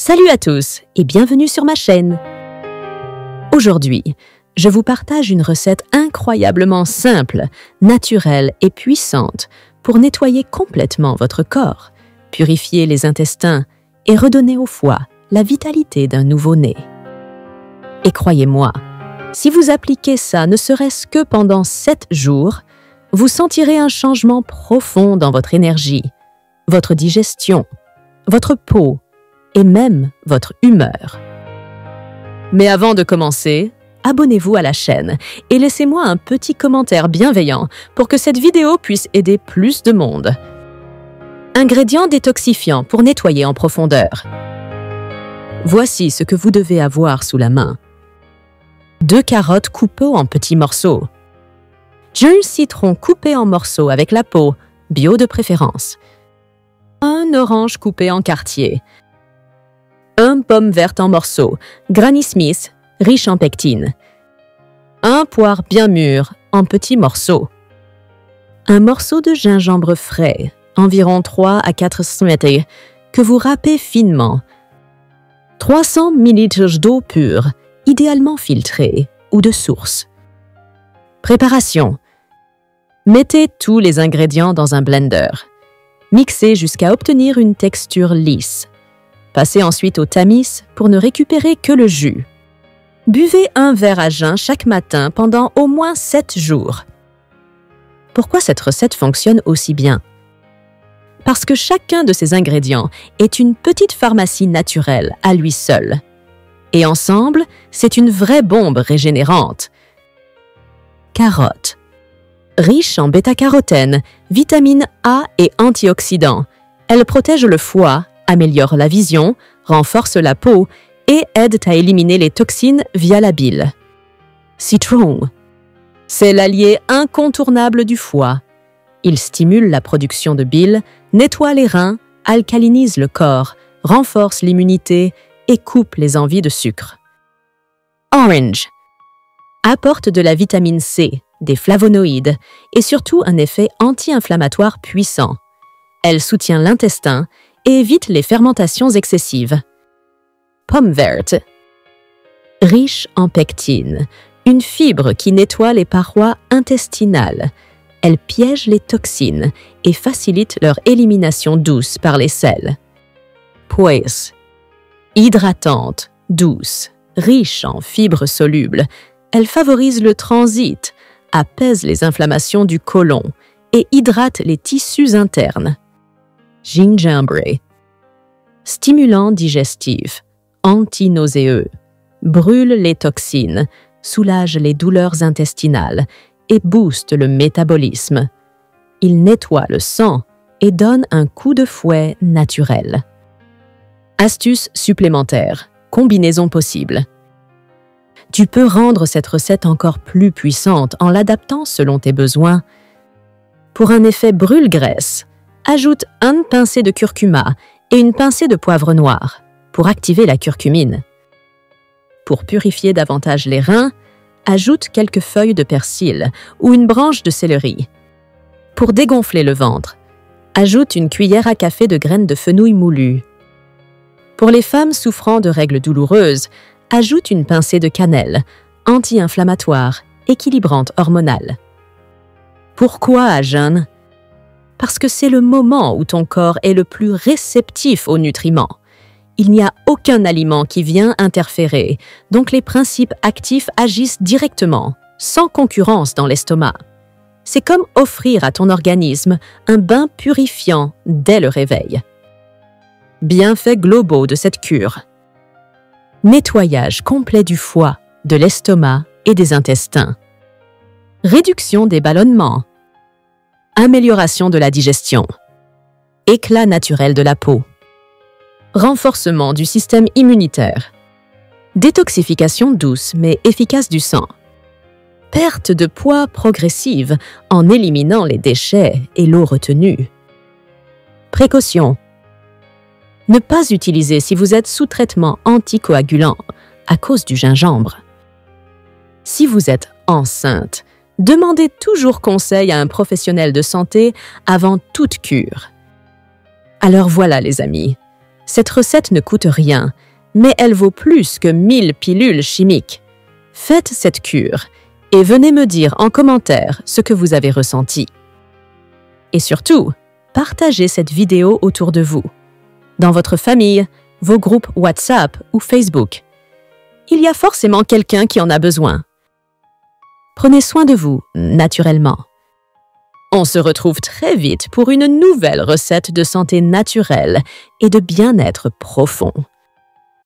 Salut à tous et bienvenue sur ma chaîne. Aujourd'hui, je vous partage une recette incroyablement simple, naturelle et puissante pour nettoyer complètement votre corps, purifier les intestins et redonner au foie la vitalité d'un nouveau-né. Et croyez-moi, si vous appliquez ça ne serait-ce que pendant 7 jours, vous sentirez un changement profond dans votre énergie, votre digestion, votre peau et même votre humeur. Mais avant de commencer, abonnez-vous à la chaîne et laissez-moi un petit commentaire bienveillant pour que cette vidéo puisse aider plus de monde. Ingrédients détoxifiants pour nettoyer en profondeur. Voici ce que vous devez avoir sous la main. 2 carottes coupées en petits morceaux. Un citron coupé en morceaux avec la peau, bio de préférence. 1 orange coupé en quartiers. 1 pomme verte en morceaux, Granny Smith, riche en pectine. 1 poire bien mûr, en petits morceaux. 1 morceau de gingembre frais, environ 3 à 400 ml, que vous râpez finement. 300 ml d'eau pure, idéalement filtrée ou de source. Préparation. Mettez tous les ingrédients dans un blender. Mixez jusqu'à obtenir une texture lisse. Passez ensuite au tamis pour ne récupérer que le jus. Buvez 1 verre à jeun chaque matin pendant au moins 7 jours. Pourquoi cette recette fonctionne aussi bien? Parce que chacun de ces ingrédients est une petite pharmacie naturelle à lui seul. Et ensemble, c'est une vraie bombe régénérante. Carotte. Riche en bêta-carotène, vitamine A et antioxydants, elle protège le foie, améliore la vision, renforce la peau et aide à éliminer les toxines via la bile. Citron. C'est l'allié incontournable du foie. Il stimule la production de bile, nettoie les reins, alcalinise le corps, renforce l'immunité et coupe les envies de sucre. Orange. Apporte de la vitamine C, des flavonoïdes et surtout un effet anti-inflammatoire puissant. Elle soutient l'intestin et évite les fermentations excessives. Pomme verte. Riche en pectine, une fibre qui nettoie les parois intestinales. Elle piège les toxines et facilite leur élimination douce par les selles. Poise. Hydratante, douce, riche en fibres solubles, elle favorise le transit, apaise les inflammations du côlon et hydrate les tissus internes. Gingembre. Stimulant digestif, anti-nauséeux, brûle les toxines, soulage les douleurs intestinales et booste le métabolisme. Il nettoie le sang et donne un coup de fouet naturel. Astuce supplémentaire, combinaison possible. Tu peux rendre cette recette encore plus puissante en l'adaptant selon tes besoins. Pour un effet brûle-graisse, ajoute 1 pincée de curcuma et 1 pincée de poivre noir pour activer la curcumine. Pour purifier davantage les reins, ajoute quelques feuilles de persil ou une branche de céleri. Pour dégonfler le ventre, ajoute 1 cuillère à café de graines de fenouil moulues. Pour les femmes souffrant de règles douloureuses, ajoute 1 pincée de cannelle, anti-inflammatoire, équilibrante hormonale. Pourquoi à jeûne? Parce que c'est le moment où ton corps est le plus réceptif aux nutriments. Il n'y a aucun aliment qui vient interférer, donc les principes actifs agissent directement, sans concurrence dans l'estomac. C'est comme offrir à ton organisme un bain purifiant dès le réveil. Bienfaits globaux de cette cure. Nettoyage complet du foie, de l'estomac et des intestins. Réduction des ballonnements. Amélioration de la digestion. Éclat naturel de la peau. Renforcement du système immunitaire. Détoxification douce mais efficace du sang. Perte de poids progressive en éliminant les déchets et l'eau retenue. Précaution. Ne pas utiliser si vous êtes sous traitement anticoagulant à cause du gingembre. Si vous êtes enceinte, demandez toujours conseil à un professionnel de santé avant toute cure. Alors voilà les amis, Cette recette ne coûte rien, mais elle vaut plus que 1000 pilules chimiques. Faites cette cure et venez me dire en commentaire ce que vous avez ressenti. Et surtout, partagez cette vidéo autour de vous, dans votre famille, vos groupes WhatsApp ou Facebook. Il y a forcément quelqu'un qui en a besoin. Prenez soin de vous, naturellement. On se retrouve très vite pour une nouvelle recette de santé naturelle et de bien-être profond.